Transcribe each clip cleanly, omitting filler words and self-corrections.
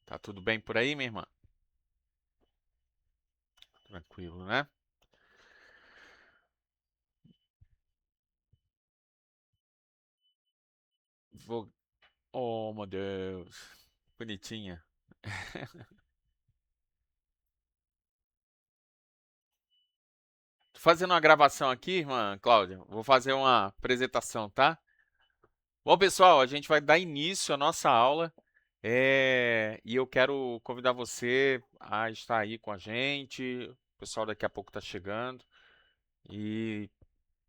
Tá tudo bem por aí, minha irmã? Tranquilo, né? Vou... Oh, meu Deus. Bonitinha. Tô fazendo uma gravação aqui, irmã Cláudia. Vou fazer uma apresentação, tá? Bom, pessoal, a gente vai dar início à nossa aula. E eu quero convidar você a estar aí com a gente. O pessoal daqui a pouco está chegando. E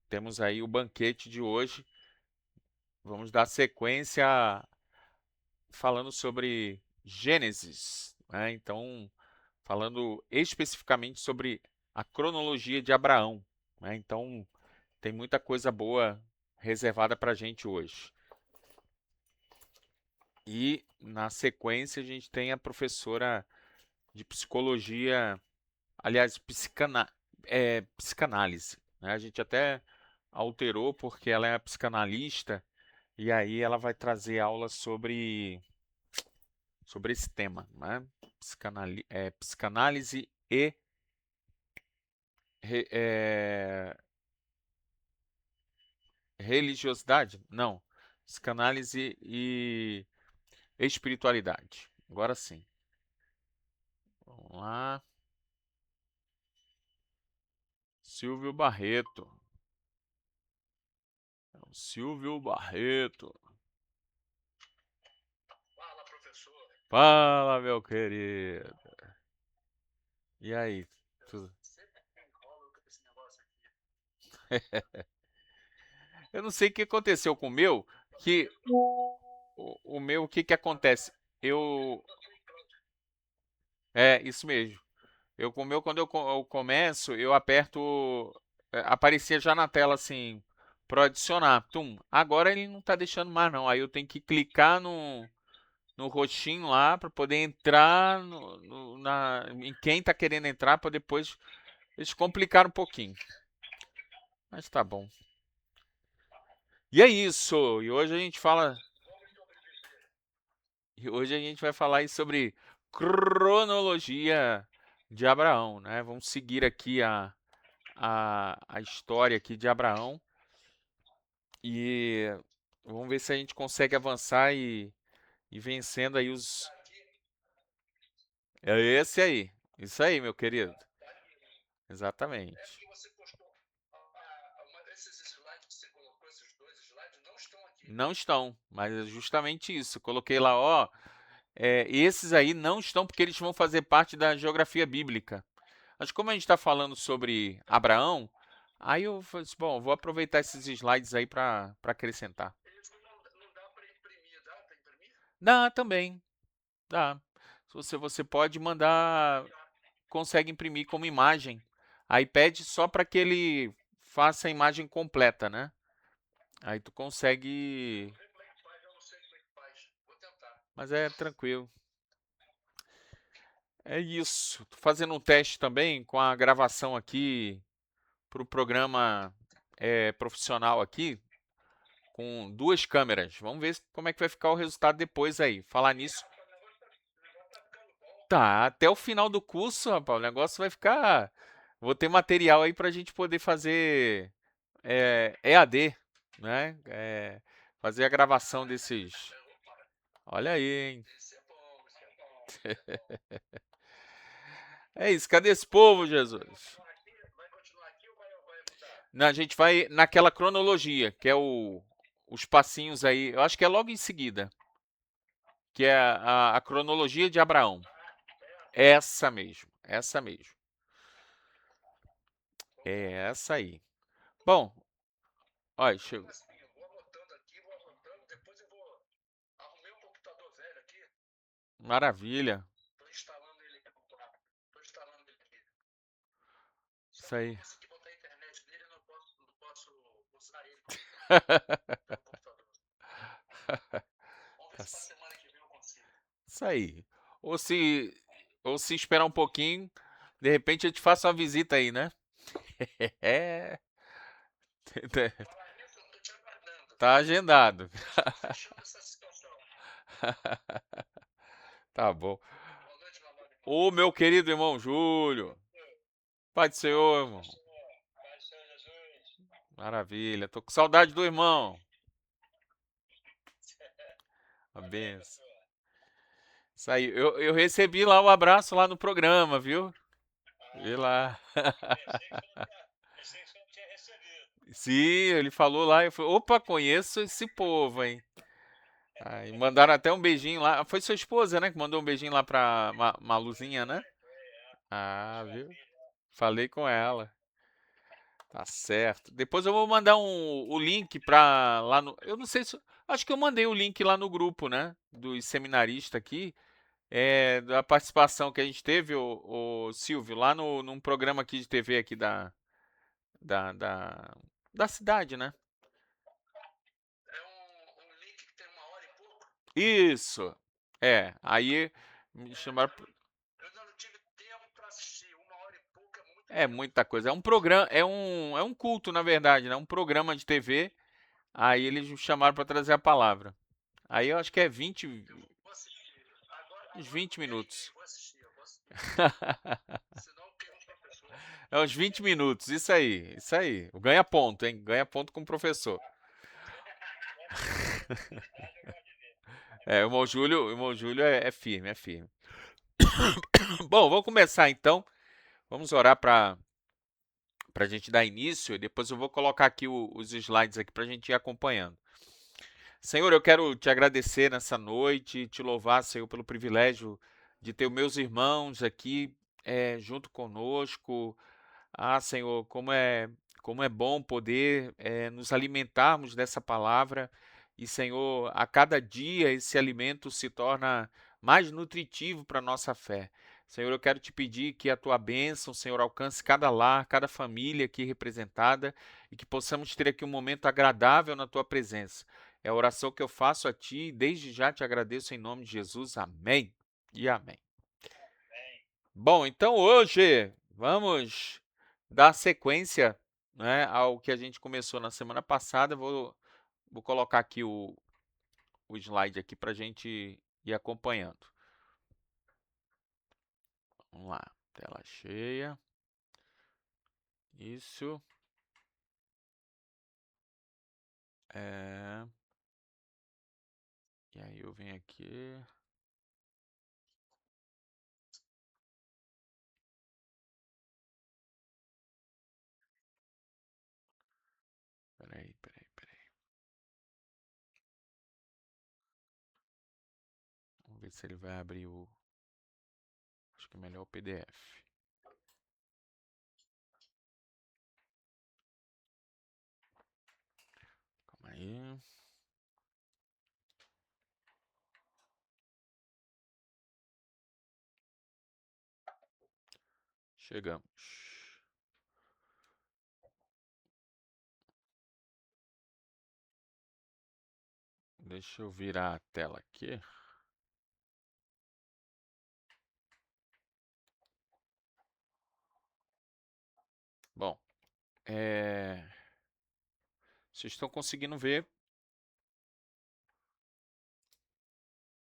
temos aí o banquete de hoje. Vamos dar sequência falando sobre Gênesis, né? Então, falando especificamente sobre a cronologia de Abraão, né? Então, tem muita coisa boa reservada para a gente hoje. E, na sequência, a gente tem a professora de psicologia, aliás, psicanálise, né? A gente até alterou porque ela é psicanalista e aí ela vai trazer aulas sobre esse tema, né? Psicanálise e re- é, religiosidade? Não. Psicanálise e espiritualidade. Agora sim. Vamos lá. Silvio Barreto. Silvio Barreto. Fala, meu querido. E aí? Tudo- Eu não sei o que aconteceu com o meu, que o meu, o que que acontece? Eu isso mesmo. Eu com o meu, quando eu começo, eu aperto. Aparecia já na tela assim, pro adicionar. Tum. Agora ele não tá deixando mais, não. Aí eu tenho que clicar no roxinho lá para poder entrar em quem tá querendo entrar, para depois eles complicaram um pouquinho. Mas tá bom. E é isso. E hoje a gente vai falar aí sobre cronologia de Abraão, né? Vamos seguir aqui a história aqui de Abraão e vamos ver se a gente consegue avançar e vencendo aí os. É esse aí. Isso aí, meu querido. Exatamente. Não estão, mas é justamente isso. Coloquei lá, ó. Esses aí não estão porque eles vão fazer parte da geografia bíblica. Mas como a gente está falando sobre Abraão, aí eu falei assim, bom, vou aproveitar esses slides aí para acrescentar. Dá também, dá. Se você pode mandar, consegue imprimir como imagem. Aí pede só para que ele faça a imagem completa, né? Aí tu consegue, mas é tranquilo. É isso. Tô fazendo um teste também com a gravação aqui para o programa profissional aqui, com duas câmeras. Vamos ver como é que vai ficar o resultado depois aí. Falar nisso. Tá, até o final do curso, rapaz, o negócio vai ficar. Vou ter material aí para a gente poder fazer EAD, né? Fazer a gravação desses. Olha aí, hein? É isso, cadê esse povo, Jesus? Não, a gente vai naquela cronologia, que é os passinhos aí. Eu acho que é logo em seguida, que é a cronologia de Abraão. Essa mesmo, essa mesmo. É essa aí. Bom, olha, chegou. Maravilha. Isso aí. Tá Isso aí. Ou se, ou se esperar um pouquinho, de repente eu te faço uma visita aí, né? É. Tá agendado. Tá bom. Ô, meu querido irmão Júlio. Pai do Senhor, irmão. Maravilha. Tô com saudade do irmão. A benção. Isso aí. Eu recebi lá o abraço lá no programa, viu? Vi lá. Sim, ele falou lá. Eu falei, opa, conheço esse povo, hein? Aí mandaram até um beijinho lá. Foi sua esposa, né? Que mandou um beijinho lá pra Maluzinha, né? Ah, viu? Falei com ela. Tá certo. Depois eu vou mandar o link pra lá no. Eu não sei se. Acho que eu mandei o link lá no grupo, né? Dos seminaristas aqui. Da participação que a gente teve, o Silvio, lá no, num programa aqui de TV aqui da, da, da cidade, né? Isso. Aí me chamaram. É muita coisa. É um programa, é um culto, na verdade, né? Um programa de TV. Aí eles me chamaram para trazer a palavra. Aí eu acho que é uns 20 minutos. É uns 20 minutos, isso aí, isso aí. O ganha ponto, hein? Ganha ponto com o professor. O irmão Júlio é firme, é firme. Bom, vamos começar então. Vamos orar para a gente dar início e depois eu vou colocar aqui os slides aqui para a gente ir acompanhando. Senhor, eu quero te agradecer nessa noite, te louvar, Senhor, pelo privilégio de ter os meus irmãos aqui junto conosco. Ah, Senhor, como é bom poder nos alimentarmos dessa palavra e, Senhor, a cada dia esse alimento se torna mais nutritivo para a nossa fé. Senhor, eu quero te pedir que a tua bênção, Senhor, alcance cada lar, cada família aqui representada e que possamos ter aqui um momento agradável na tua presença. É a oração que eu faço a ti e desde já te agradeço em nome de Jesus. Amém e amém. Bom, então hoje vamos dar sequência, né, ao que a gente começou na semana passada. Vou colocar aqui o slide aqui para a gente ir acompanhando. Vamos lá, tela cheia. Isso. É... E aí eu venho aqui. Peraí, peraí, peraí. Vamos ver se ele vai abrir o. Acho que é melhor o PDF. Calma aí. Chegamos. Deixa eu virar a tela aqui. Bom, vocês estão conseguindo ver?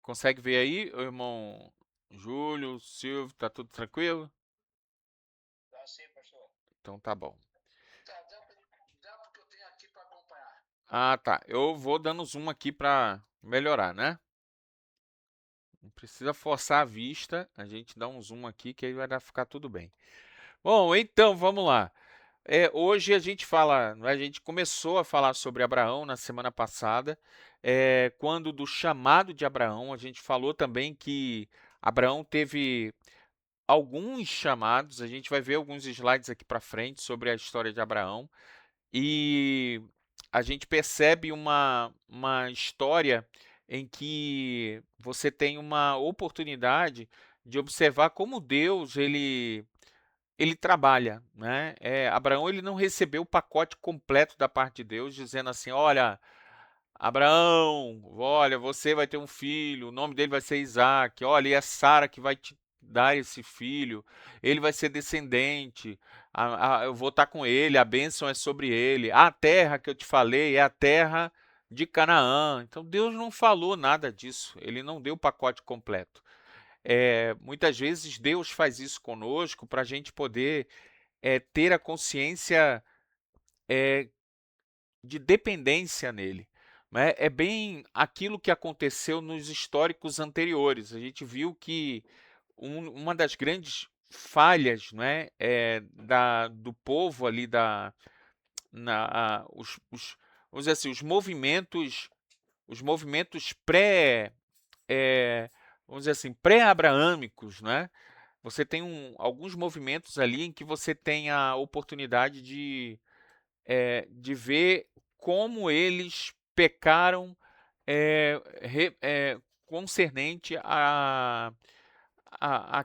Consegue ver aí, o irmão Júlio, Silvio, tá tudo tranquilo? Então tá bom. Ah, tá. Eu vou dando zoom aqui para melhorar, né? Não precisa forçar a vista, a gente dá um zoom aqui que aí vai ficar tudo bem. Bom, então vamos lá. Hoje a gente fala, a gente começou a falar sobre Abraão na semana passada, quando do chamado de Abraão, a gente falou também que Abraão teve alguns chamados, a gente vai ver alguns slides aqui para frente sobre a história de Abraão, e a gente percebe uma história em que você tem uma oportunidade de observar como Deus ele trabalha, né? Abraão ele não recebeu o pacote completo da parte de Deus, dizendo assim, olha, Abraão, olha, você vai ter um filho, o nome dele vai ser Isaac, olha, e é Sara que vai te dar esse filho, ele vai ser descendente, eu vou estar com ele, a bênção é sobre ele, a terra que eu te falei é a terra de Canaã. Então Deus não falou nada disso, ele não deu o pacote completo. Muitas vezes Deus faz isso conosco para a gente poder ter a consciência de dependência nele. Né? É bem aquilo que aconteceu nos históricos anteriores. A gente viu que uma das grandes falhas, né, do povo ali, vamos dizer assim, os movimentos é, vamos dizer assim, pré-abraâmicos, né? Você tem alguns movimentos ali em que você tem a oportunidade de ver como eles pecaram concernente a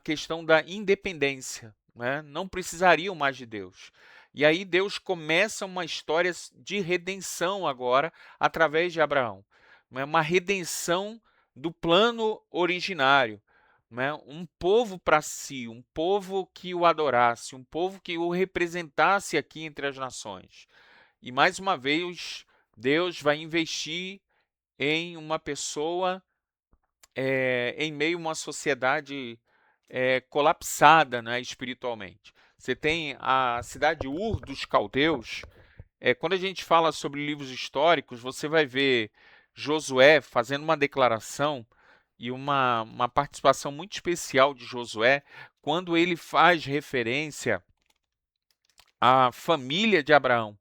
questão da independência, né? Não precisariam mais de Deus. E aí Deus começa uma história de redenção agora através de Abraão, né? Uma redenção do plano originário, né? Um povo para si, um povo que o adorasse, um povo que o representasse aqui entre as nações. E mais uma vez, Deus vai investir em uma pessoa em meio a uma sociedade colapsada, né, espiritualmente. Você tem a cidade Ur dos Caldeus. Quando a gente fala sobre livros históricos, você vai ver Josué fazendo uma declaração e uma participação muito especial de Josué, quando ele faz referência à família de Abraão.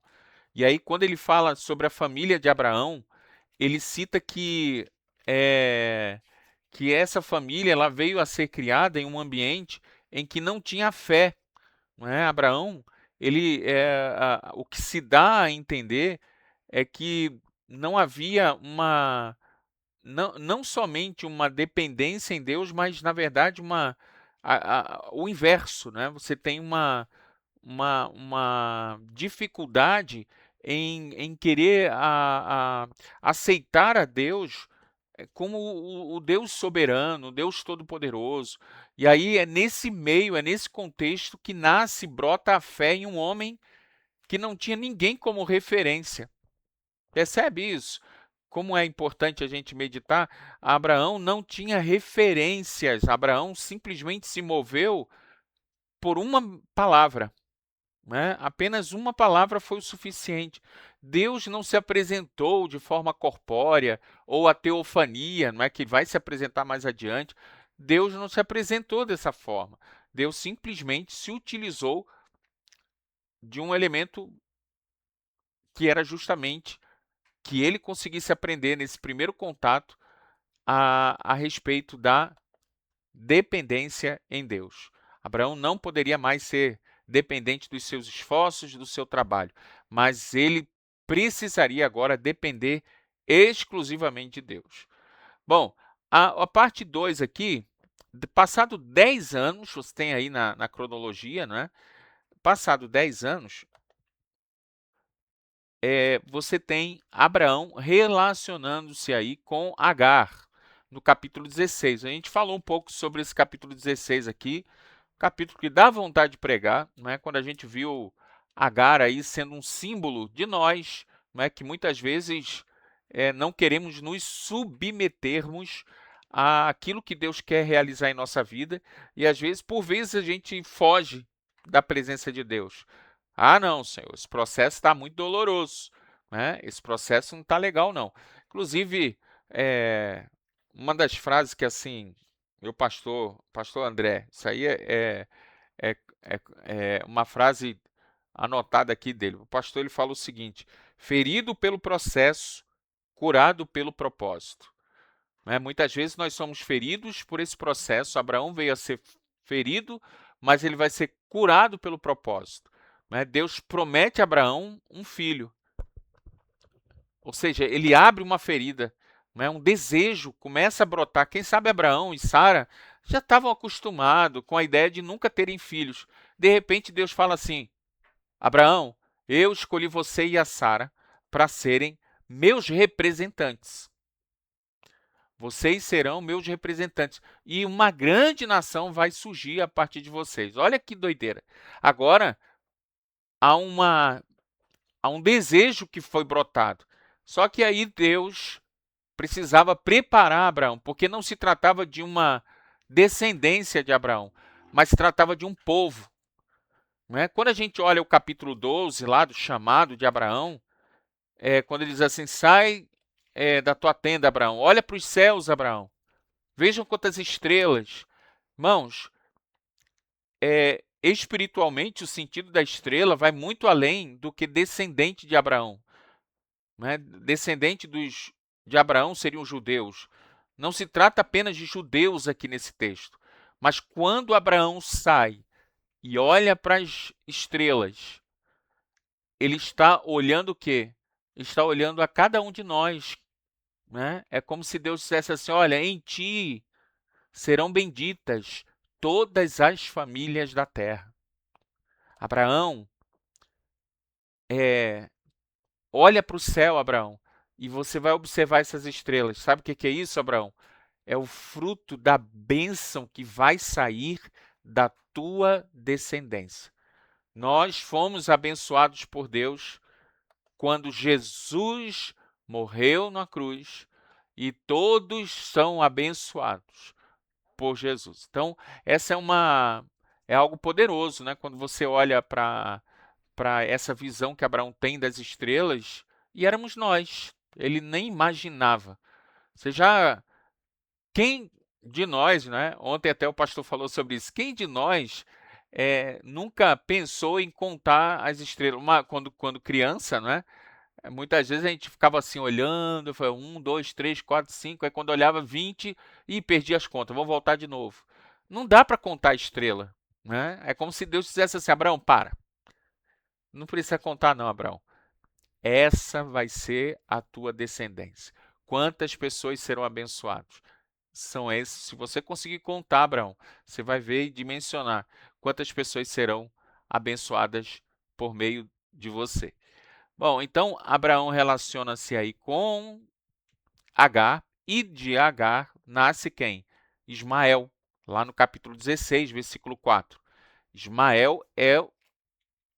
E aí, quando ele fala sobre a família de Abraão, ele cita que essa família ela veio a ser criada em um ambiente em que não tinha fé. Não é? Abraão, o que se dá a entender é que não havia não somente uma dependência em Deus, mas na verdade o inverso, né? Você tem uma dificuldade em querer aceitar a Deus como o Deus soberano, o Deus todo-poderoso. E aí é nesse meio, é nesse contexto que nasce, brota a fé em um homem que não tinha ninguém como referência. Percebe isso? Como é importante a gente meditar? Abraão não tinha referências. Abraão simplesmente se moveu por uma palavra. Né? Apenas uma palavra foi o suficiente. Deus não se apresentou de forma corpórea ou a teofania, não é que vai se apresentar mais adiante. Deus não se apresentou dessa forma. Deus simplesmente se utilizou de um elemento que era justamente que ele conseguisse aprender nesse primeiro contato a respeito da dependência em Deus. Abraão não poderia mais ser dependente dos seus esforços, do seu trabalho, mas ele precisaria agora depender exclusivamente de Deus. Bom, a parte 2 aqui, passado 10 anos, você tem aí na cronologia, né? Passado 10 anos, você tem Abraão relacionando-se aí com Agar, no capítulo 16. A gente falou um pouco sobre esse capítulo 16 aqui, capítulo que dá vontade de pregar, né? Quando a gente viu Agar aí sendo um símbolo de nós, né? Que muitas vezes não queremos nos submetermos àquilo que Deus quer realizar em nossa vida, e às vezes, por vezes, a gente foge da presença de Deus. Ah, não, Senhor, esse processo está muito doloroso, né? Esse processo não está legal, não. Inclusive, uma das frases que, assim, meu pastor André, isso aí é, uma frase anotada aqui dele. O pastor ele fala o seguinte: ferido pelo processo, curado pelo propósito. Né? Muitas vezes nós somos feridos por esse processo. Abraão veio a ser ferido, mas ele vai ser curado pelo propósito. Né? Deus promete a Abraão um filho. Ou seja, ele abre uma ferida, né? Um desejo começa a brotar. Quem sabe Abraão e Sara já estavam acostumados com a ideia de nunca terem filhos. De repente Deus fala assim: Abraão, eu escolhi você e a Sara para serem meus representantes. Vocês serão meus representantes. E uma grande nação vai surgir a partir de vocês. Olha que doideira. Agora, há, há um desejo que foi brotado. Só que aí Deus precisava preparar Abraão, porque não se tratava de uma descendência de Abraão, mas se tratava de um povo. Né? Quando a gente olha o capítulo 12 lá do chamado de Abraão, quando ele diz assim, sai da tua tenda, Abraão, olha para os céus, Abraão, vejam quantas estrelas. Irmãos, espiritualmente o sentido da estrela vai muito além do que descendente de Abraão. Né? Descendente de Abraão seriam judeus. Não se trata apenas de judeus aqui nesse texto, mas quando Abraão sai e olha para as estrelas, ele está olhando o quê? Está olhando a cada um de nós. Né? É como se Deus dissesse assim, olha, em ti serão benditas todas as famílias da terra. Abraão, olha para o céu, Abraão, e você vai observar essas estrelas. Sabe o que é isso, Abraão? É o fruto da bênção que vai sair da tua descendência. Nós fomos abençoados por Deus quando Jesus morreu na cruz e todos são abençoados por Jesus. Então, essa é algo poderoso, né? Quando você olha para essa visão que Abraão tem das estrelas, e éramos nós. Ele nem imaginava. Você já quem de nós, né? Ontem até o pastor falou sobre isso. Quem de nós nunca pensou em contar as estrelas? Quando criança, né? Muitas vezes a gente ficava assim olhando, foi 1, 2, 3, 4, 5, aí quando olhava 20 e perdia as contas, vamos voltar de novo. Não dá para contar a estrela, né? É como se Deus dissesse assim, Abraão, para. Não precisa contar não, Abraão. Essa vai ser a tua descendência. Quantas pessoas serão abençoadas? São esses. Se você conseguir contar, Abraão, você vai ver e dimensionar quantas pessoas serão abençoadas por meio de você. Bom, então Abraão relaciona-se aí com Agar, e de Agar nasce quem? Ismael, lá no capítulo 16, versículo 4. Ismael é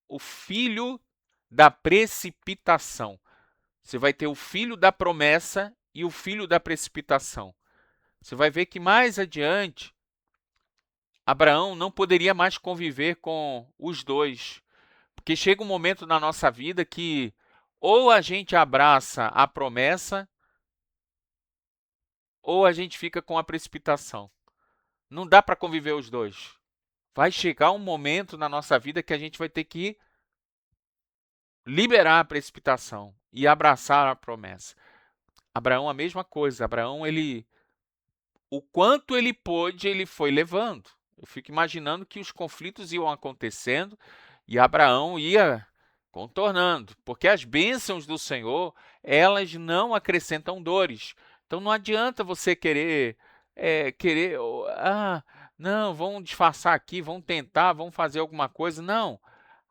o filho da precipitação. Você vai ter o filho da promessa e o filho da precipitação. Você vai ver que mais adiante, Abraão não poderia mais conviver com os dois, porque chega um momento na nossa vida que ou a gente abraça a promessa ou a gente fica com a precipitação. Não dá para conviver os dois. Vai chegar um momento na nossa vida que a gente vai ter que liberar a precipitação e abraçar a promessa. Abraão, a mesma coisa. Abraão, o quanto ele pôde, ele foi levando. Eu fico imaginando que os conflitos iam acontecendo e Abraão ia contornando, porque as bênçãos do Senhor, elas não acrescentam dores. Então não adianta você querer, não, vamos disfarçar aqui, vamos tentar, vamos fazer alguma coisa. Não,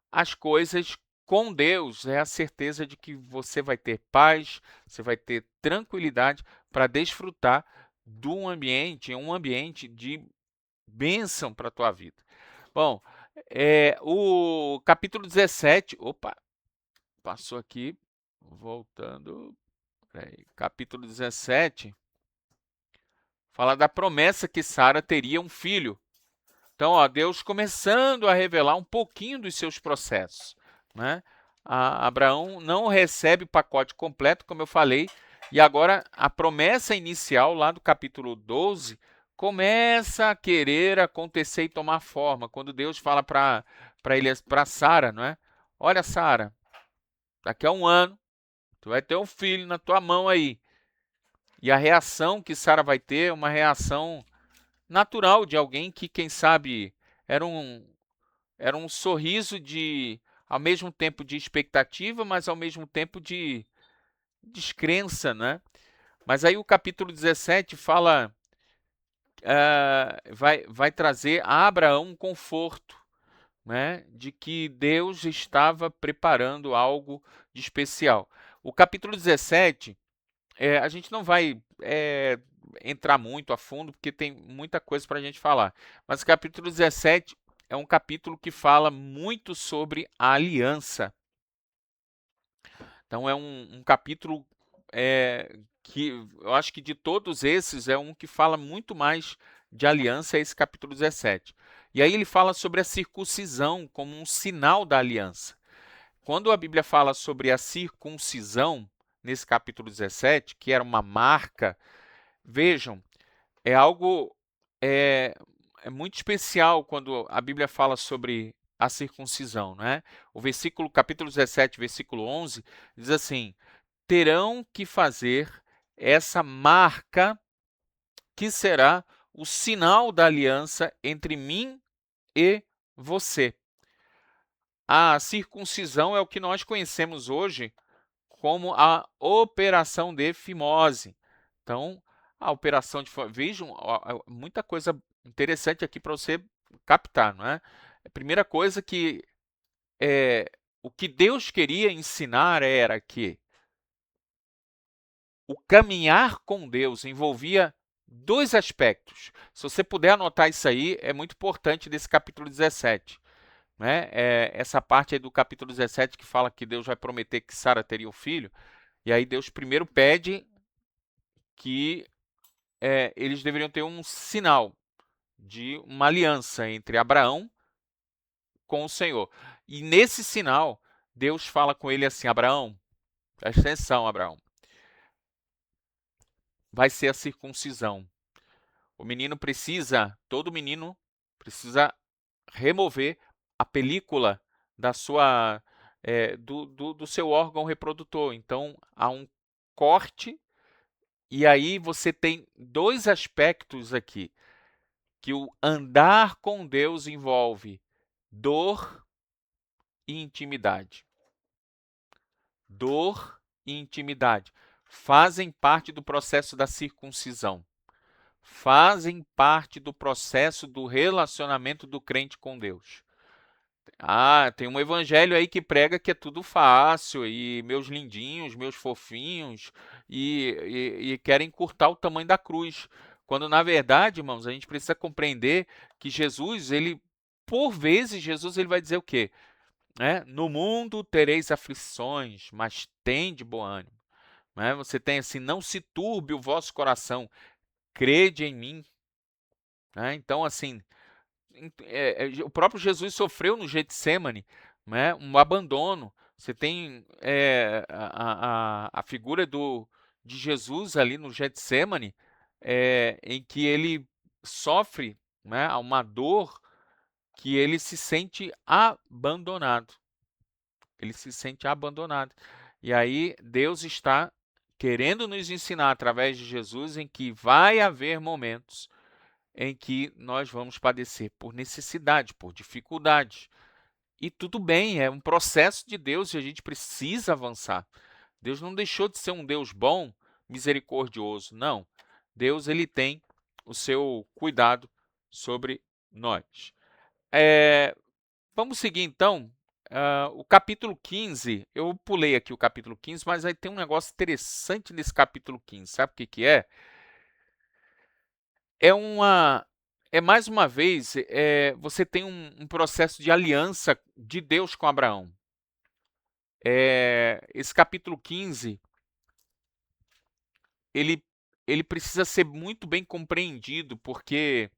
as coisas com Deus é a certeza de que você vai ter paz, você vai ter tranquilidade para desfrutar de um ambiente de bênção para a tua vida. Bom, o capítulo 17, opa, passou aqui, voltando, capítulo 17, fala da promessa que Sara teria um filho. Então, ó, Deus começando a revelar um pouquinho dos seus processos. Né? Abraão não recebe o pacote completo, como eu falei, e agora a promessa inicial, lá do capítulo 12, começa a querer acontecer e tomar forma, quando Deus fala para Sara, não é? Olha, Sara, daqui a um ano, tu vai ter um filho na tua mão aí. E a reação que Sara vai ter é uma reação natural de alguém que, quem sabe, era um sorriso ao mesmo tempo de expectativa, mas ao mesmo tempo de descrença, né? Mas aí o capítulo 17 fala, vai trazer a Abraão um conforto, né? De que Deus estava preparando algo de especial. O capítulo 17, a gente não vai entrar muito a fundo, porque tem muita coisa para a gente falar. Mas o capítulo 17 é um capítulo que fala muito sobre a aliança. Então, é um capítulo que eu acho que de todos esses é um que fala muito mais de aliança é esse capítulo 17. E aí ele fala sobre a circuncisão como um sinal da aliança. Quando a Bíblia fala sobre a circuncisão, nesse capítulo 17, que era uma marca, vejam, é algo é, é muito especial quando a Bíblia fala sobre a circuncisão, né? O versículo, capítulo 17, versículo 11, diz assim: terão que fazer essa marca que será o sinal da aliança entre mim e você. A circuncisão é o que nós conhecemos hoje como a operação de fimose. Então, a operação de fimose, vejam, muita coisa interessante aqui para você captar, não é? A primeira coisa que o que Deus queria ensinar era que o caminhar com Deus envolvia dois aspectos. Se você puder anotar isso aí, é muito importante desse capítulo 17. Né? Essa parte aí do capítulo 17 que fala que Deus vai prometer que Sara teria um filho, e aí Deus primeiro pede que eles deveriam ter um sinal de uma aliança entre Abraão com o Senhor. E nesse sinal, Deus fala com ele assim: Abraão, presta atenção, Abraão, vai ser a circuncisão. Todo menino precisa remover a película da sua, do seu órgão reprodutor. Então, há um corte, e aí você tem dois aspectos aqui, que o andar com Deus envolve dor e intimidade. Dor e intimidade fazem parte do processo da circuncisão. Fazem parte do processo do relacionamento do crente com Deus. Ah, tem um evangelho aí que prega que é tudo fácil, e meus lindinhos, meus fofinhos, e querem encurtar o tamanho da cruz. Quando, na verdade, irmãos, a gente precisa compreender que Jesus, por vezes, Jesus ele vai dizer o quê? No mundo tereis aflições, mas tende bom ânimo. Você tem assim, não se turbe o vosso coração, crede em mim. Então, assim, o próprio Jesus sofreu no Getsemane, um abandono. Você tem a figura de Jesus ali no Getsemane, em que ele sofre uma dor que ele se sente abandonado. Ele se sente abandonado. E aí Deus está querendo nos ensinar através de Jesus em que vai haver momentos em que nós vamos padecer por necessidade, por dificuldade. E tudo bem, é um processo de Deus e a gente precisa avançar. Deus não deixou de ser um Deus bom, misericordioso, não. Deus ele tem o seu cuidado sobre nós. Vamos seguir então. O capítulo 15, eu pulei aqui o capítulo 15, mas aí tem um negócio interessante nesse capítulo 15. Sabe o que que é? Mais uma vez, você tem um processo de aliança de Deus com Abraão. Esse capítulo 15, ele precisa ser muito bem compreendido, porque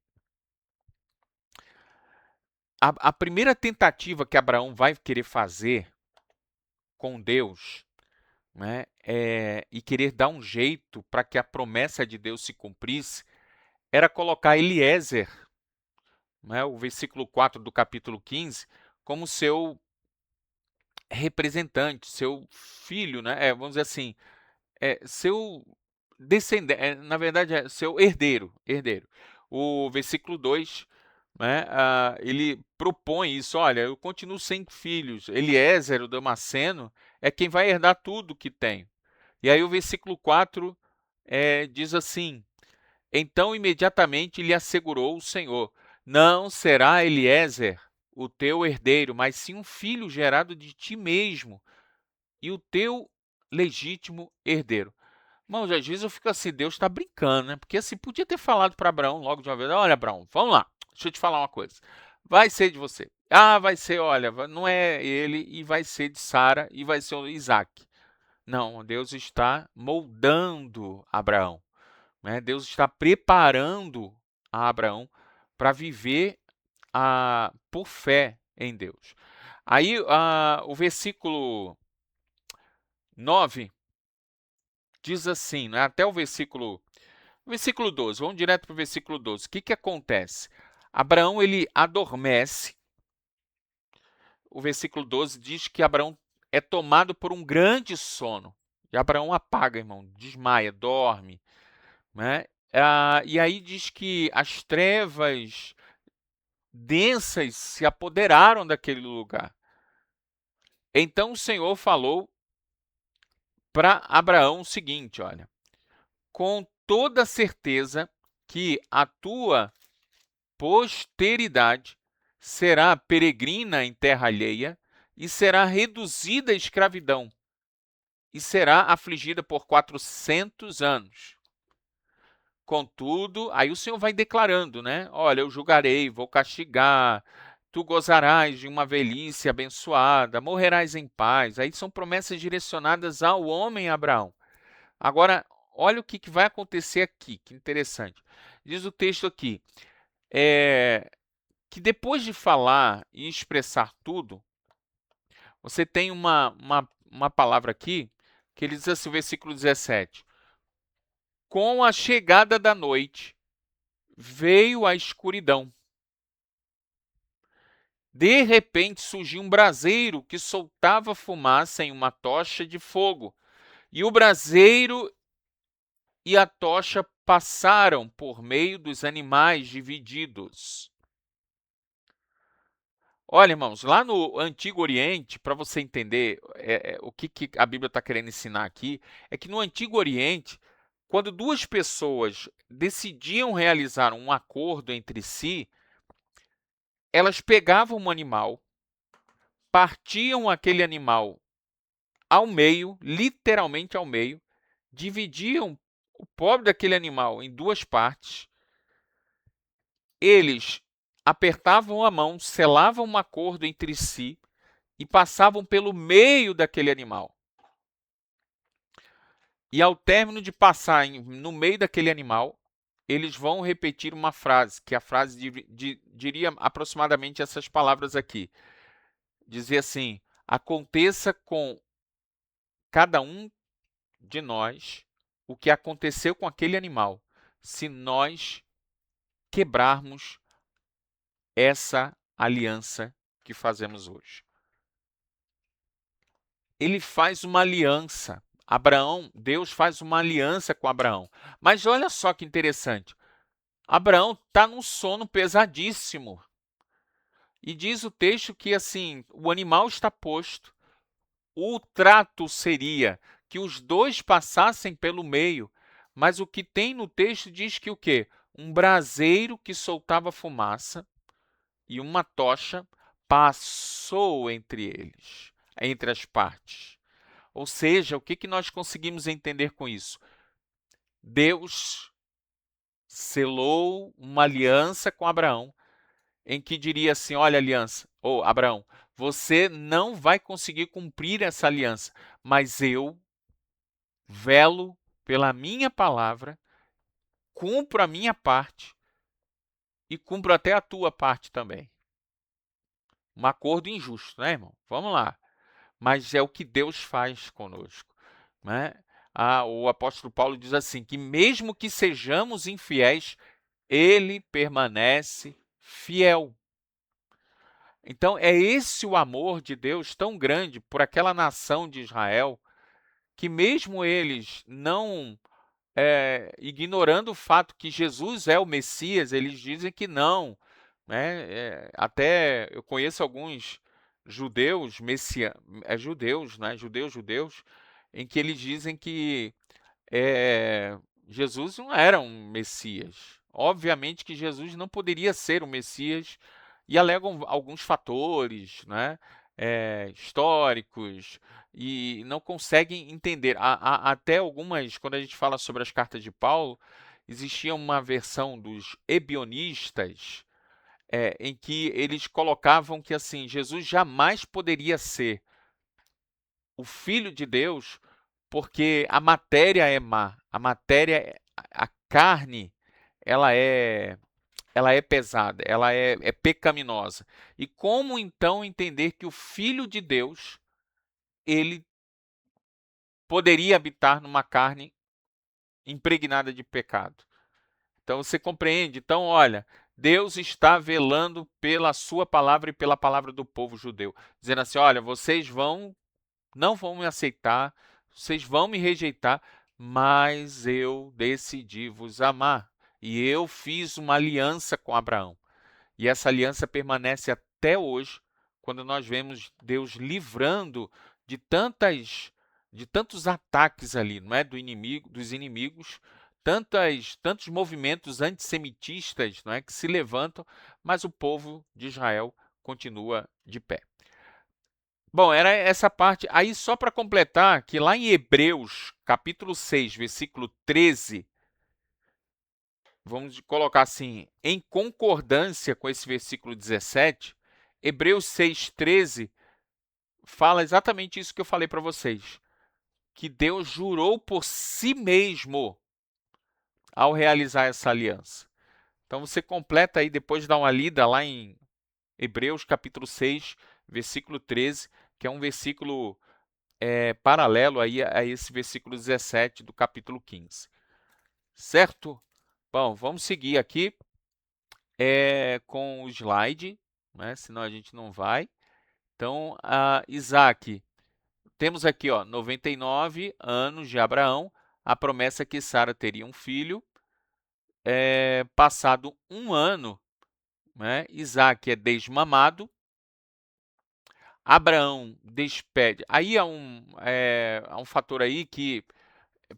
a primeira tentativa que Abraão vai querer fazer com Deus, e querer dar um jeito para que a promessa de Deus se cumprisse, era colocar Eliezer, o versículo 4 do capítulo 15, como seu representante, seu filho, vamos dizer assim, seu descendente, na verdade, é seu herdeiro. O versículo 2, ele propõe isso: olha, eu continuo sem filhos, Eliezer, o Damasceno, é quem vai herdar tudo que tem. E aí o versículo 4 diz assim: então imediatamente lhe assegurou o Senhor: não será Eliezer o teu herdeiro, mas sim um filho gerado de ti mesmo, e o teu legítimo herdeiro. Irmãos, às vezes eu fico assim, Deus está brincando, né? Porque assim, podia ter falado para Abraão logo de uma vez: olha, Abraão, vamos lá, deixa eu te falar uma coisa. Vai ser de você. Ah, vai ser, olha, não é ele, e vai ser de Sara, e vai ser o Isaac. Não, Deus está moldando Abraão. Deus está preparando a Abraão para viver por fé em Deus. Aí o versículo 9 diz assim, né, até o versículo 12, vamos direto para o versículo 12. O que, que acontece? Abraão ele adormece. O versículo 12 diz que Abraão é tomado por um grande sono. E Abraão apaga, irmão, desmaia, dorme, né? E aí diz que as trevas densas se apoderaram daquele lugar. Então o Senhor falou para Abraão o seguinte, olha, com toda certeza que a tua posteridade será peregrina em terra alheia e será reduzida à escravidão e será afligida por 400 anos. Contudo, aí o Senhor vai declarando, né? Olha, eu julgarei, vou castigar, tu gozarás de uma velhice abençoada, morrerás em paz. Aí são promessas direcionadas ao homem Abraão. Agora, olha o que vai acontecer aqui, que interessante. Diz o texto aqui, que depois de falar e expressar tudo, você tem uma palavra aqui, que ele diz assim, o versículo 17. Com a chegada da noite, veio a escuridão. De repente surgiu um braseiro que soltava fumaça em uma tocha de fogo. E o braseiro e a tocha passaram por meio dos animais divididos. Olha, irmãos, lá no Antigo Oriente, para você entender o que a Bíblia está querendo ensinar aqui, é que no Antigo Oriente, quando duas pessoas decidiam realizar um acordo entre si, elas pegavam um animal, partiam aquele animal ao meio, literalmente ao meio, dividiam o pobre daquele animal em duas partes, eles apertavam a mão, selavam um acordo entre si e passavam pelo meio daquele animal. E ao término de passar no meio daquele animal, eles vão repetir uma frase, que a frase diria aproximadamente essas palavras aqui. Dizia assim, aconteça com cada um de nós o que aconteceu com aquele animal, se nós quebrarmos essa aliança que fazemos hoje. Ele faz uma aliança. Deus faz uma aliança com Abraão. Mas olha só que interessante. Abraão está num sono pesadíssimo. E diz o texto que assim, o animal está posto. O trato seria que os dois passassem pelo meio. Mas o que tem no texto diz que o quê? Um braseiro que soltava fumaça e uma tocha passou entre eles, entre as partes. Ou seja, o que nós conseguimos entender com isso? Deus selou uma aliança com Abraão, em que diria assim, olha aliança, ou Abraão, você não vai conseguir cumprir essa aliança, mas eu velo pela minha palavra, cumpro a minha parte e cumpro até a tua parte também. Um acordo injusto, né, irmão? Vamos lá. Mas é o que Deus faz conosco, né? O apóstolo Paulo diz assim, que mesmo que sejamos infiéis, ele permanece fiel. Então, é esse o amor de Deus tão grande por aquela nação de Israel, que mesmo eles não ignorando o fato que Jesus é o Messias, eles dizem que não, né? Até eu conheço alguns judeus, judeus, né? Judeus, em que eles dizem que Jesus não era um Messias. Obviamente que Jesus não poderia ser o Messias e alegam alguns fatores, né, históricos e não conseguem entender. Até algumas, quando a gente fala sobre as cartas de Paulo, existia uma versão dos ebionistas em que eles colocavam que assim Jesus jamais poderia ser o Filho de Deus porque a matéria é má, a carne, ela é ela é pesada, ela é pecaminosa. E como então entender que o Filho de Deus, ele poderia habitar numa carne impregnada de pecado? Então você compreende? Então, olha, Deus está velando pela sua palavra e pela palavra do povo judeu, dizendo assim: olha, não vão me aceitar, vocês vão me rejeitar, mas eu decidi vos amar. E eu fiz uma aliança com Abraão. E essa aliança permanece até hoje, quando nós vemos Deus livrando de tantos ataques ali, não é, dos inimigos, tantos movimentos antissemitistas, não é, que se levantam, mas o povo de Israel continua de pé. Bom, era essa parte. Aí só para completar, que lá em Hebreus, capítulo 6, versículo 13, vamos colocar assim, em concordância com esse versículo 17, Hebreus 6,13 fala exatamente isso que eu falei para vocês, que Deus jurou por si mesmo ao realizar essa aliança. Então você completa aí, depois de dar uma lida lá em Hebreus capítulo 6, versículo 13, que é um versículo paralelo aí a esse versículo 17 do capítulo 15. Certo? Bom, vamos seguir aqui com o slide, né? Senão a gente não vai. Então, Isaac, temos aqui 99 anos de Abraão, a promessa que Sara teria um filho. Passado um ano, né, Isaac é desmamado, Abraão despede. Aí há um fator aí que,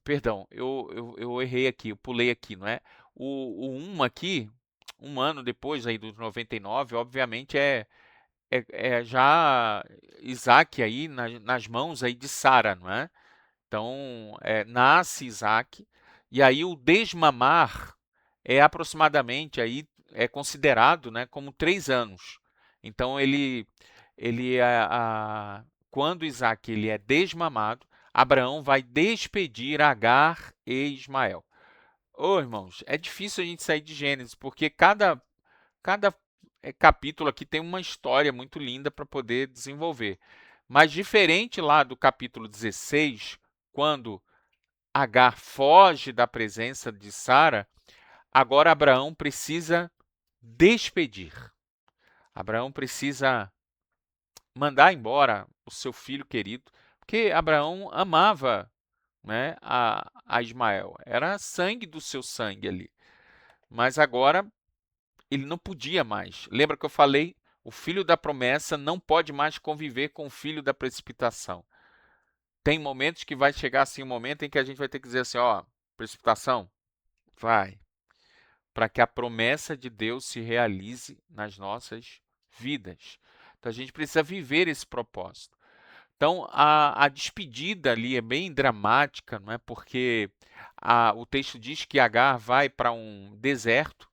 perdão, eu errei aqui, eu pulei aqui, não é? O 1 aqui, um ano depois aí dos 99, obviamente é já Isaac aí nas mãos aí de Sara, não é? Então, nasce Isaac, e aí o desmamar é aproximadamente aí, é considerado, né, como 3 anos. Então, quando Isaac ele é desmamado, Abraão vai despedir Agar e Ismael. Ô, irmãos, é difícil a gente sair de Gênesis, porque cada capítulo aqui tem uma história muito linda para poder desenvolver. Mas diferente lá do capítulo 16, quando Agar foge da presença de Sara, agora Abraão precisa despedir. Abraão precisa mandar embora o seu filho querido, porque Abraão amava, né, a Ismael. Era sangue do seu sangue ali. Mas agora ele não podia mais. Lembra que eu falei? O filho da promessa não pode mais conviver com o filho da precipitação. Tem momentos que vai chegar assim um momento em que a gente vai ter que dizer assim, precipitação, vai, para que a promessa de Deus se realize nas nossas vidas. Então a gente precisa viver esse propósito. Então a despedida ali é bem dramática, não é? Porque o texto diz que Agar vai para um deserto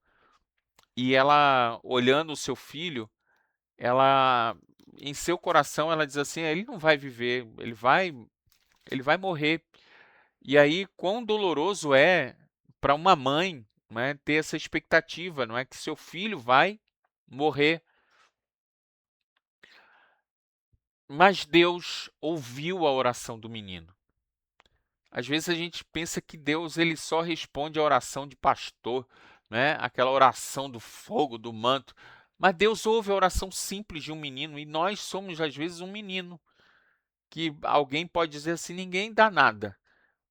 e ela, olhando o seu filho, ela, em seu coração, ela diz assim: ele não vai viver, ele vai morrer. E aí, quão doloroso é para uma mãe, não é, ter essa expectativa, não é, que seu filho vai morrer. Mas Deus ouviu a oração do menino. Às vezes a gente pensa que Deus ele só responde a oração de pastor, né? Aquela oração do fogo, do manto. Mas Deus ouve a oração simples de um menino e nós somos às vezes um menino que alguém pode dizer assim, ninguém dá nada.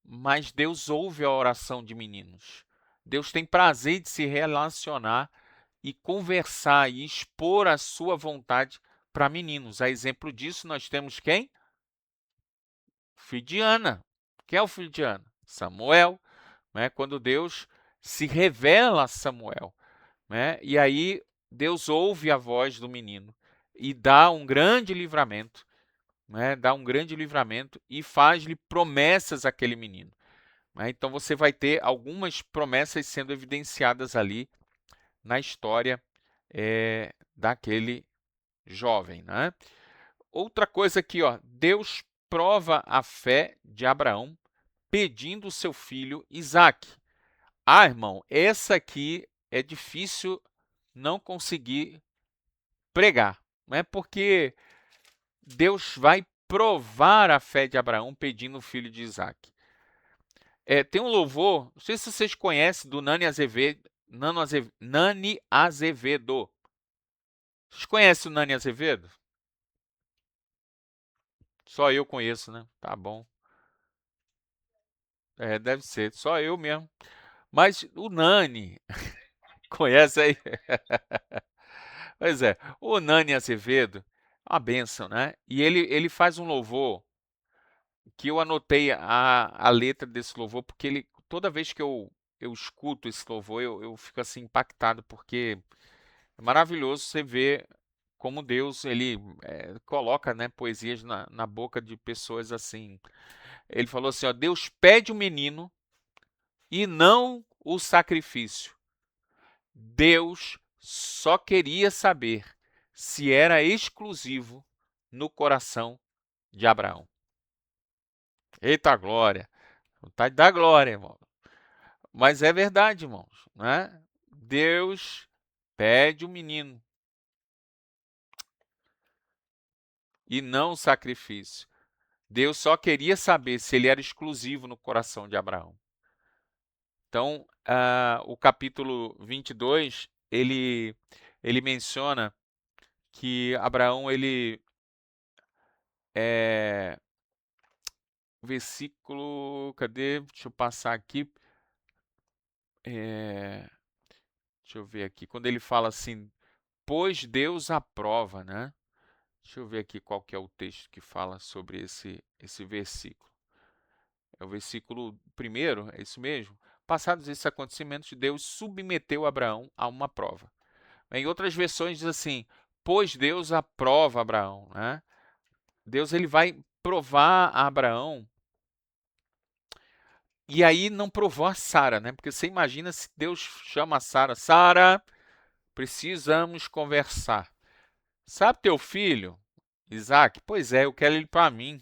Mas Deus ouve a oração de meninos. Deus tem prazer de se relacionar e conversar e expor a sua vontade para meninos. A exemplo disso, nós temos quem? Filho de Ana. Quem é o filho de Ana? Samuel, né? Quando Deus se revela a Samuel, né? E aí Deus ouve a voz do menino e dá um grande livramento, né? Dá um grande livramento e faz-lhe promessas àquele menino. Né? Então você vai ter algumas promessas sendo evidenciadas ali na história daquele jovem. Né? Outra coisa aqui, Deus prova a fé de Abraão pedindo o seu filho Isaque. Irmão, essa aqui é difícil não conseguir pregar, né? Porque Deus vai provar a fé de Abraão pedindo o filho de Isaac. Tem um louvor, não sei se vocês conhecem, do Nani Azevedo. Vocês conhecem o Nani Azevedo? Só eu conheço, né? Tá bom. Deve ser, só eu mesmo. Mas o Nani, conhece aí? Pois é, o Nani Azevedo, é uma bênção, né? E ele faz um louvor que eu anotei a letra desse louvor, porque toda vez que eu escuto esse louvor, eu fico assim impactado, porque é maravilhoso você ver como Deus ele coloca, né, poesias na boca de pessoas assim. Ele falou assim, ó, Deus pede o menino e não o sacrifício. Deus só queria saber se era exclusivo no coração de Abraão. Eita glória! Vontade da glória, irmão. Mas é verdade, irmãos, né? Deus pede o menino e não o sacrifício. Deus só queria saber se ele era exclusivo no coração de Abraão. Então, o capítulo 22, ele menciona que Abraão, é, versículo, cadê? Deixa eu passar aqui. É, deixa eu ver aqui. Quando ele fala assim, pois Deus aprova, né? Deixa eu ver aqui qual que é o texto que fala sobre esse versículo. É o versículo primeiro, é isso mesmo? Passados esses acontecimentos, Deus submeteu Abraão a uma prova. Em outras versões diz assim, pois Deus aprova Abraão, né? Deus ele vai provar a Abraão, e aí não provou a Sara, né? Porque você imagina se Deus chama a Sara, Sara, precisamos conversar. Sabe teu filho, Isaac? Pois é, eu quero ele para mim.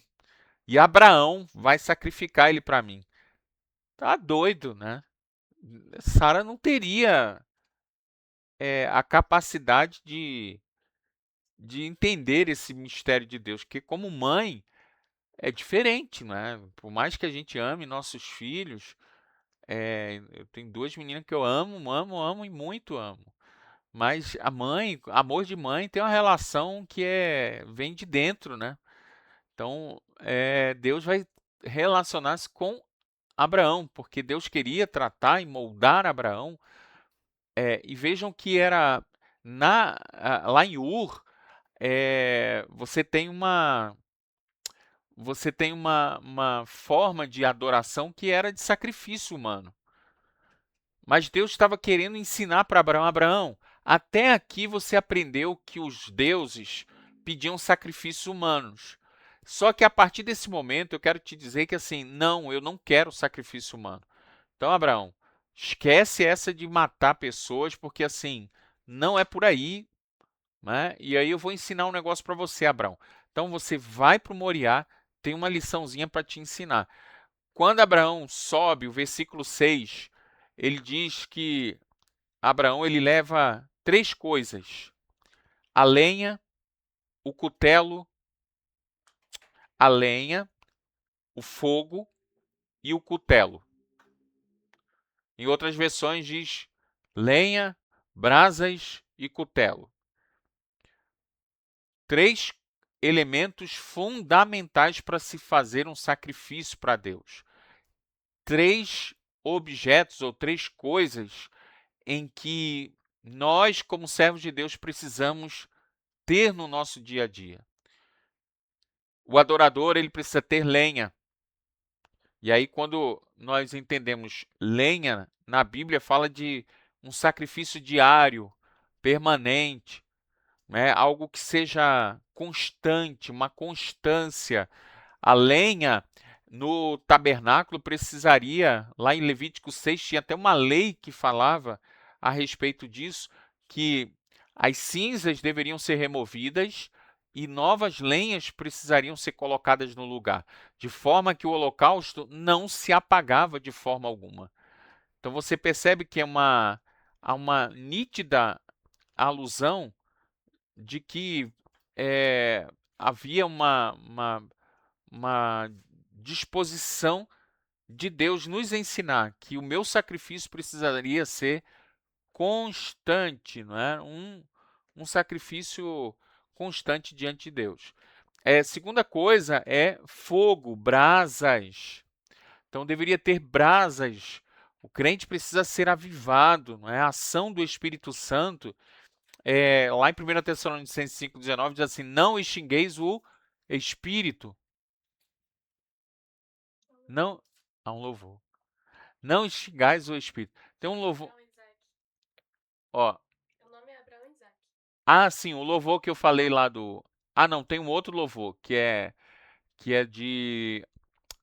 E Abraão vai sacrificar ele para mim. Tá doido, né? Sara não teria a capacidade de entender esse mistério de Deus, porque como mãe é diferente, né? Por mais que a gente ame nossos filhos, eu tenho duas meninas que eu amo, amo, amo e muito amo. Mas a mãe, amor de mãe, tem uma relação que vem de dentro, né? Então, Deus vai relacionar-se com Abraão, porque Deus queria tratar e moldar Abraão. E vejam que era lá em Ur, você tem uma forma de adoração que era de sacrifício humano. Mas Deus estava querendo ensinar para Abraão, Abraão, até aqui você aprendeu que os deuses pediam sacrifícios humanos. Só que a partir desse momento eu quero te dizer que assim, não, eu não quero sacrifício humano. Então, Abraão, esquece essa de matar pessoas, porque assim, não é por aí, né? E aí eu vou ensinar um negócio para você, Abraão. Então você vai para o Moriá, tem uma liçãozinha para te ensinar. Quando Abraão sobe, o versículo 6, ele diz que Abraão ele leva três coisas: a lenha, o cutelo, a lenha, o fogo e o cutelo. Em outras versões diz lenha, brasas e cutelo. Três elementos fundamentais para se fazer um sacrifício para Deus. Três objetos ou três coisas em que nós, como servos de Deus, precisamos ter no nosso dia a dia. O adorador, ele precisa ter lenha. E aí, quando nós entendemos lenha, na Bíblia fala de um sacrifício diário, permanente, né? Algo que seja constante, uma constância. A lenha no tabernáculo precisaria, lá em Levítico 6, tinha até uma lei que falava a respeito disso, que as cinzas deveriam ser removidas e novas lenhas precisariam ser colocadas no lugar, de forma que o holocausto não se apagava de forma alguma. Então você percebe que há uma nítida a alusão de que havia uma disposição de Deus nos ensinar que o meu sacrifício precisaria ser constante, não é? Um sacrifício constante diante de Deus. Segunda coisa é fogo, brasas. Então deveria ter brasas. O crente precisa ser avivado, não é? A ação do Espírito Santo, lá em 1 Tessalonicenses 5,19 diz assim: não extingueis o Espírito. Não, há um louvor. Não extingais o Espírito. Tem um louvor. Ó, sim, o louvor que eu falei lá do. Ah, não, tem um outro louvor que é de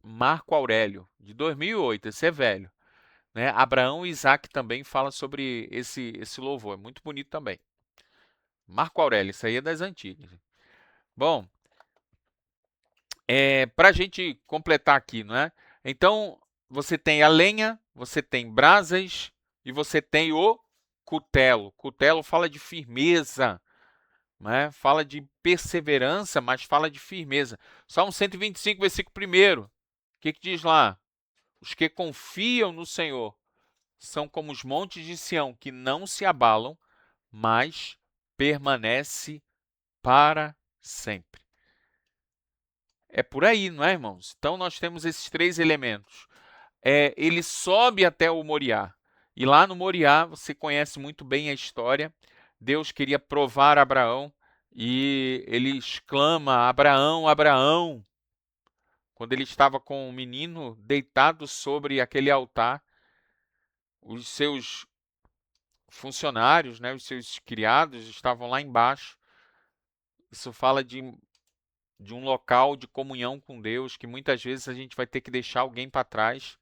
Marco Aurélio, de 2008. Esse é velho, né? Abraão e Isaac também fala sobre esse louvor. É muito bonito também. Marco Aurélio, isso aí é das antigas. Bom, para a gente completar aqui, não é? Então, você tem a lenha, você tem brasas e você tem o cutelo. Cutelo fala de firmeza, né? Fala de perseverança, mas fala de firmeza. Salmo 125, versículo 1. O que diz lá? Os que confiam no Senhor são como os montes de Sião, que não se abalam, mas permanece para sempre. É por aí, não é, irmãos? Então, nós temos esses três elementos. Ele sobe até o Moriá. E lá no Moriá, você conhece muito bem a história. Deus queria provar Abraão e ele exclama: Abraão, Abraão! Quando ele estava com o menino deitado sobre aquele altar, os seus funcionários, né, os seus criados estavam lá embaixo. Isso fala de um local de comunhão com Deus, que muitas vezes a gente vai ter que deixar alguém para trás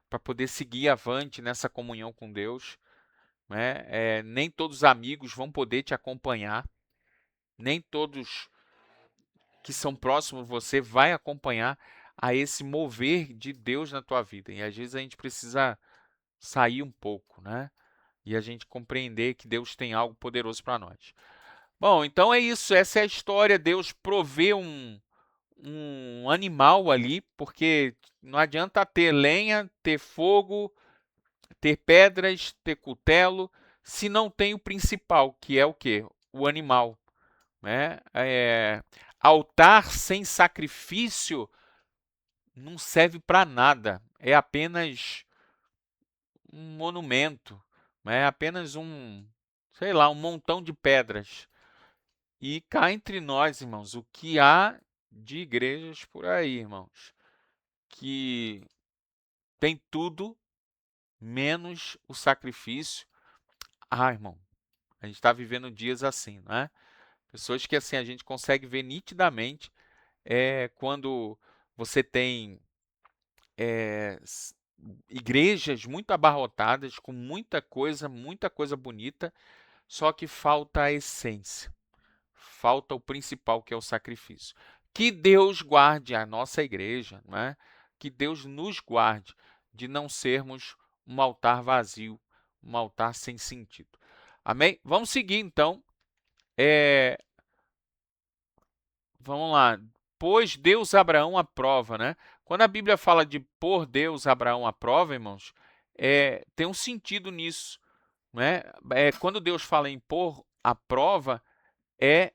para poder seguir avante nessa comunhão com Deus. Né? Nem todos os amigos vão poder te acompanhar, nem todos que são próximos de você vai acompanhar a esse mover de Deus na tua vida. E às vezes a gente precisa sair um pouco, né? E a gente compreender que Deus tem algo poderoso para nós. Bom, então é isso. Essa é a história. Deus provê um animal ali, porque não adianta ter lenha, ter fogo, ter pedras, ter cutelo, se não tem o principal, que é o quê? O animal. Né? Altar sem sacrifício não serve para nada. É apenas um monumento. É apenas sei lá, um montão de pedras. E cá entre nós, irmãos, o que há de igrejas por aí, irmãos, que tem tudo menos o sacrifício. Ah, irmão, a gente está vivendo dias assim, não é? Pessoas que assim a gente consegue ver nitidamente quando você tem igrejas muito abarrotadas, com muita coisa bonita, só que falta a essência, falta o principal, que é o sacrifício. Que Deus guarde a nossa igreja, não é? Que Deus nos guarde de não sermos um altar vazio, um altar sem sentido. Amém? Vamos seguir então. Vamos lá. Pois Deus Abraão à prova, né? Quando a Bíblia fala de pôr Deus Abraão à prova, irmãos, tem um sentido nisso, né? Quando Deus fala em pôr à prova, é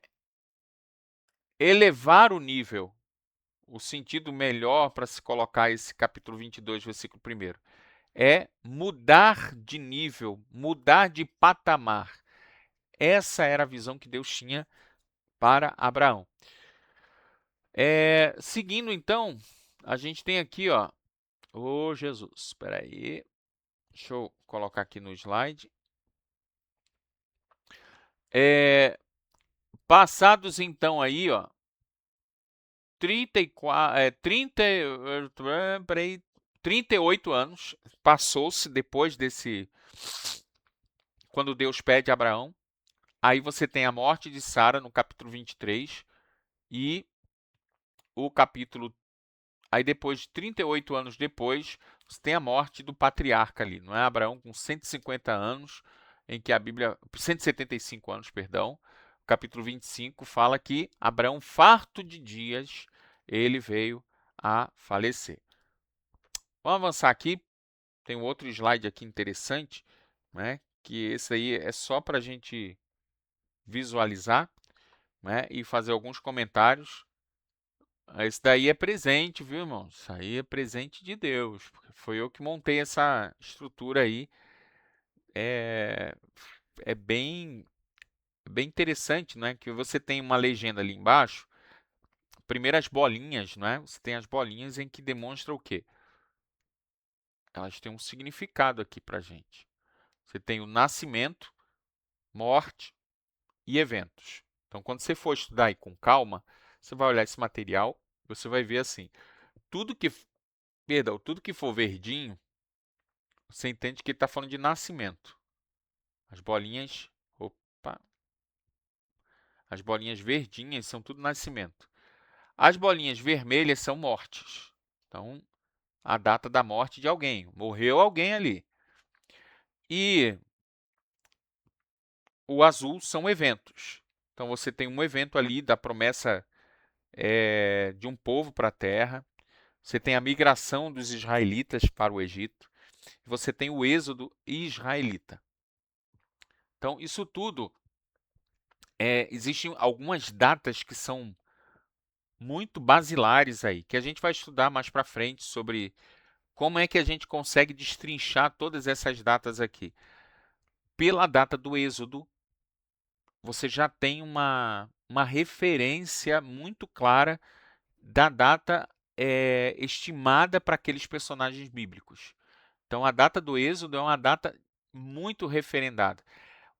elevar o nível. O sentido melhor para se colocar esse capítulo 22, versículo 1, é mudar de nível, mudar de patamar. Essa era a visão que Deus tinha para Abraão. Seguindo então, a gente tem aqui, ó, Jesus, espera aí, deixa eu colocar aqui no slide. Passados então aí, ó, 38 anos, passou-se depois quando Deus pede a Abraão, aí você tem a morte de Sara no capítulo 23 e o capítulo. Aí depois, 38 anos depois, você tem a morte do patriarca ali, não é? Abraão com 150 anos, em que a Bíblia, 175 anos, perdão, o capítulo 25 fala que Abraão, farto de dias, ele veio a falecer. Vamos avançar aqui, tem um outro slide aqui interessante, né, que esse aí é só para a gente visualizar, né, e fazer alguns comentários. Esse daí é presente, viu, irmão? Isso aí é presente de Deus, porque foi eu que montei essa estrutura aí. É, é bem interessante, né? Que você tem uma legenda ali embaixo. Primeiro as bolinhas, né? Você tem as bolinhas em que demonstra o quê? Elas têm um significado aqui para gente. Você tem o nascimento, morte e eventos. Então, quando você for estudar aí com calma, você vai olhar esse material, você vai ver assim, tudo que, perdão, tudo que for verdinho, você entende que ele está falando de nascimento. As bolinhas, opa, as bolinhas verdinhas são tudo nascimento. As bolinhas vermelhas são mortes. Então, a data da morte de alguém. Morreu alguém ali. E o azul são eventos. Então, você tem um evento ali da promessa de um povo para a terra. Você tem a migração dos israelitas para o Egito. Você tem o êxodo israelita. Então, isso tudo, existem algumas datas que são muito basilares aí, que a gente vai estudar mais para frente sobre como é que a gente consegue destrinchar todas essas datas aqui. Pela data do êxodo, você já tem uma referência muito clara da data estimada para aqueles personagens bíblicos. Então, a data do êxodo é uma data muito referendada.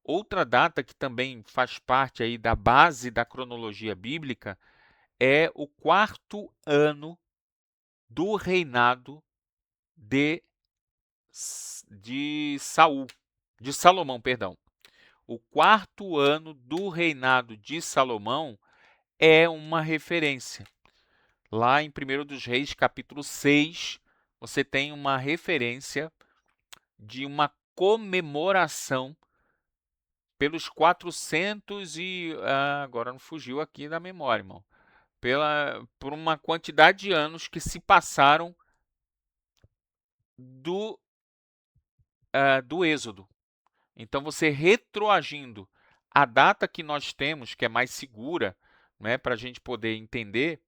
Outra data que também faz parte aí da base da cronologia bíblica é o quarto ano do reinado de, de Saul, de Salomão, perdão. O quarto ano do reinado de Salomão é uma referência. Lá em 1 dos Reis, capítulo 6, você tem uma referência de uma comemoração pelos 400 e... agora não fugiu aqui da memória, irmão. Por uma quantidade de anos que se passaram do êxodo. Então, você retroagindo a data que nós temos, que é mais segura, né, para a gente poder entender,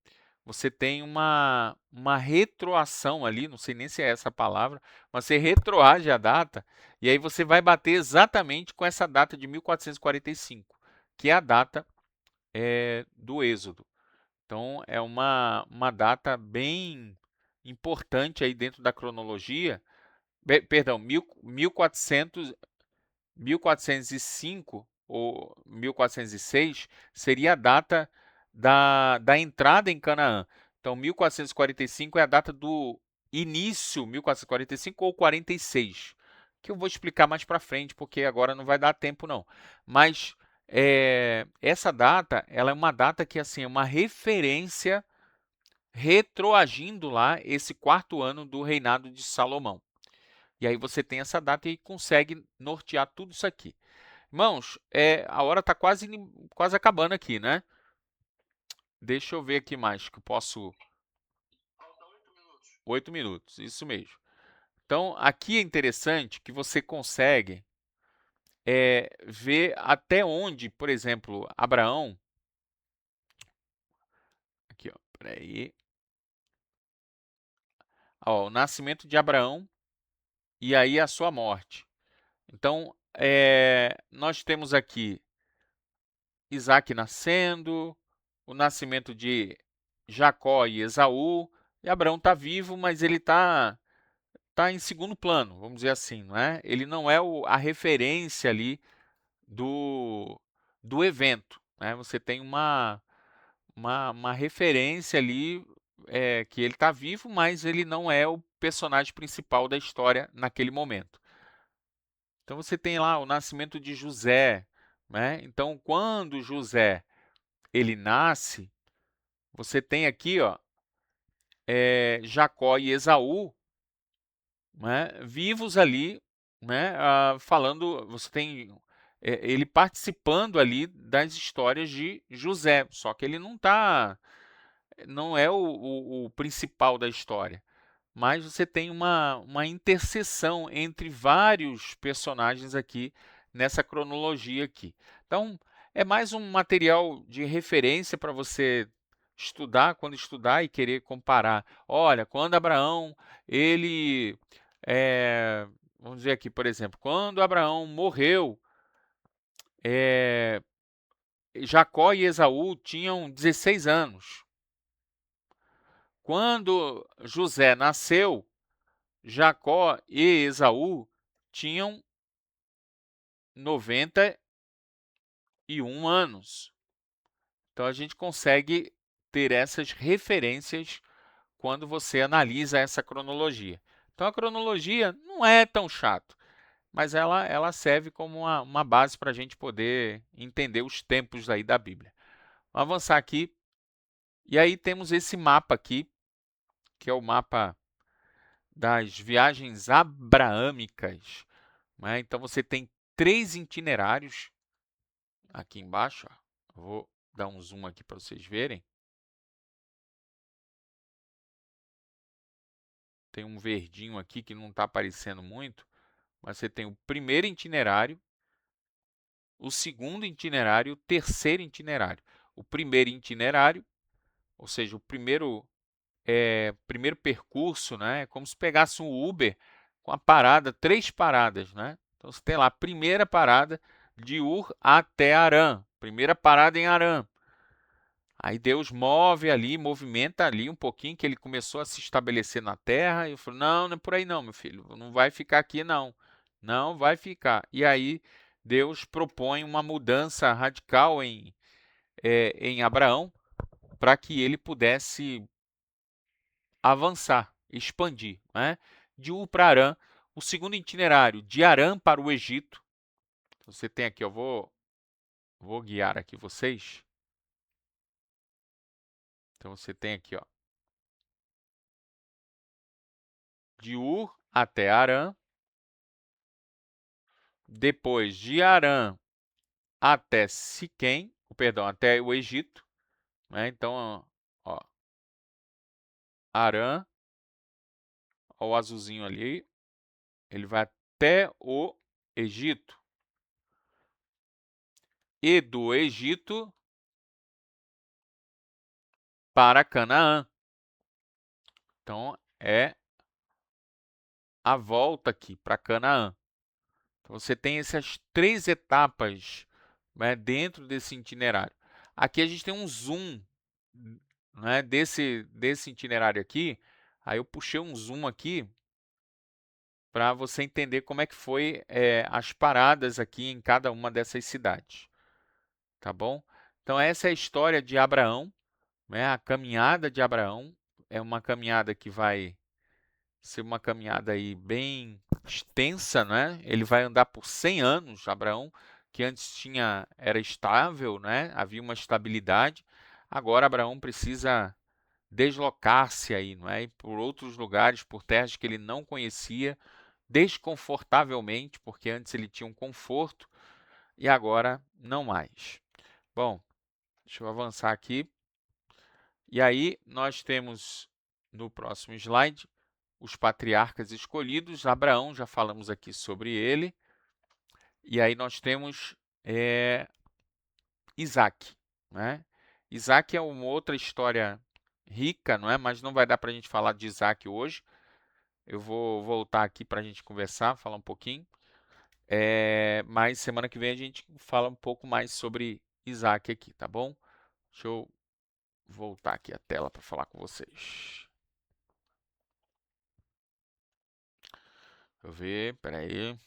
você tem uma retroação ali, não sei nem se é essa a palavra, mas você retroage a data, e aí você vai bater exatamente com essa data de 1445, que é a data do Êxodo. Então, é uma data bem importante aí dentro da cronologia, perdão, 1405 ou 1406 seria a data da entrada em Canaã. Então, 1445 é a data do início, 1445 ou 46, que eu vou explicar mais para frente, porque agora não vai dar tempo não. Mas essa data, ela é uma data que assim é uma referência retroagindo lá esse quarto ano do reinado de Salomão. E aí você tem essa data e consegue nortear tudo isso aqui. Irmãos, a hora está quase acabando aqui, né? Deixa eu ver aqui mais que eu posso. 8 minutos, isso mesmo. Então, aqui é interessante que você consegue ver até onde, por exemplo, Abraão. Aqui, ó, peraí. Ó, o nascimento de Abraão e aí a sua morte. Então, nós temos aqui Isaac nascendo, o nascimento de Jacó e Esaú, e Abraão está vivo, mas ele tá em segundo plano, vamos dizer assim, não é? Ele não é a referência ali do evento, né? Você tem uma referência ali que ele está vivo, mas ele não é o personagem principal da história naquele momento. Então você tem lá o nascimento de José, né? Então quando José ele nasce, você tem aqui, ó, Jacó e Esaú, né, vivos ali né, falando, você tem ele participando ali das histórias de José, só que ele não é o principal da história, mas você tem uma interseção entre vários personagens aqui nessa cronologia aqui. Então, é mais um material de referência para você estudar, quando estudar e querer comparar. Olha, quando Abraão, ele, vamos dizer aqui, por exemplo, quando Abraão morreu, eh, Jacó e Esaú tinham 16 anos. Quando José nasceu, Jacó e Esaú tinham 91 anos. Então a gente consegue ter essas referências quando você analisa essa cronologia. Então a cronologia não é tão chato, mas ela serve como uma base para a gente poder entender os tempos aí da Bíblia. Vamos avançar aqui. E aí temos esse mapa aqui, que é o mapa das viagens abraâmicas, né? Então você tem 3 itinerários aqui embaixo. Ó. Vou dar um zoom aqui para vocês verem. Tem um verdinho aqui que não está aparecendo muito, mas você tem o primeiro itinerário, o segundo itinerário e o terceiro itinerário. O primeiro itinerário, ou seja, o primeiro percurso, né, é como se pegasse um Uber com a parada, 3 paradas, né? Então você tem lá a primeira parada de Ur até Harã, primeira parada em Harã. Aí Deus move ali, movimenta ali um pouquinho, que ele começou a se estabelecer na terra. E eu falei: não, não é por aí não, meu filho, não vai ficar aqui não, não vai ficar. E aí Deus propõe uma mudança radical em Abraão para que ele pudesse avançar, expandir, né? De Ur para Harã, o segundo itinerário, de Harã para o Egito. Você tem aqui, eu vou guiar aqui vocês. Então você tem aqui, ó, de Ur até Harã, depois de Harã até Siquém, perdão, até o Egito, né? Então, ó, Harã, ó, o azulzinho ali, ele vai até o Egito. E do Egito para Canaã. Então, é a volta aqui para Canaã. Então, você tem essas 3 etapas, né, dentro desse itinerário. Aqui a gente tem um zoom, né, desse itinerário aqui. Aí eu puxei um zoom aqui para você entender como é que foi as paradas aqui em cada uma dessas cidades, tá bom? Então essa é a história de Abraão, né? A caminhada de Abraão é uma caminhada que vai ser uma caminhada aí bem extensa, né? Ele vai andar por 100 anos, Abraão, que antes era estável, né? Havia uma estabilidade. Agora Abraão precisa deslocar-se aí, não é? Ir por outros lugares, por terras que ele não conhecia, desconfortavelmente, porque antes ele tinha um conforto e agora não mais. Bom, deixa eu avançar aqui. E aí nós temos no próximo slide os patriarcas escolhidos. Abraão, já falamos aqui sobre ele. E aí nós temos Isaac, né? Isaac é uma outra história rica, não é? Mas não vai dar para a gente falar de Isaac hoje. Eu vou voltar aqui para a gente conversar, falar um pouquinho. Mas semana que vem a gente fala um pouco mais sobre Isaac aqui, tá bom? Deixa eu voltar aqui a tela para falar com vocês. Deixa eu ver, peraí.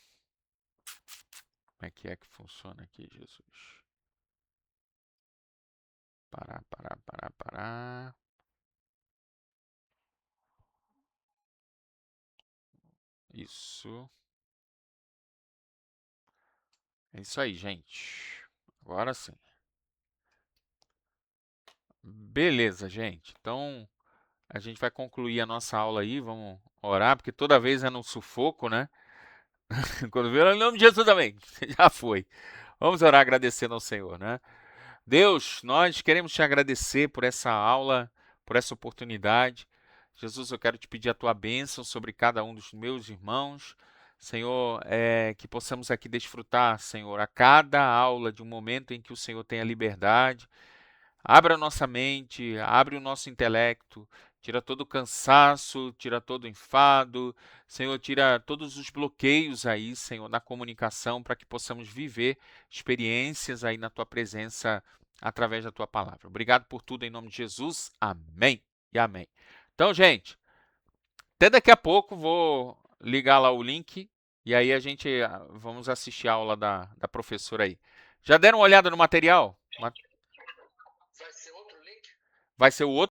Como é que funciona aqui, Jesus? Parar. Isso. É isso aí, gente. Agora sim. Beleza, gente. Então, a gente vai concluir a nossa aula aí. Vamos orar, porque toda vez é no sufoco, né? Quando viu, em nome de Jesus também. Já foi. Vamos orar agradecendo ao Senhor, né? Deus, nós queremos te agradecer por essa aula, por essa oportunidade. Jesus, eu quero te pedir a tua bênção sobre cada um dos meus irmãos. Senhor, que possamos aqui desfrutar, Senhor, a cada aula de um momento em que o Senhor tenha liberdade. Abra a nossa mente, abre o nosso intelecto, tira todo o cansaço, tira todo o enfado, Senhor, tira todos os bloqueios aí, Senhor, na comunicação, para que possamos viver experiências aí na tua presença através da tua palavra. Obrigado por tudo em nome de Jesus. Amém e amém. Então, gente, até daqui a pouco vou ligar lá o link e aí a gente vamos assistir a aula da professora aí. Já deram uma olhada no material? Vai ser o outro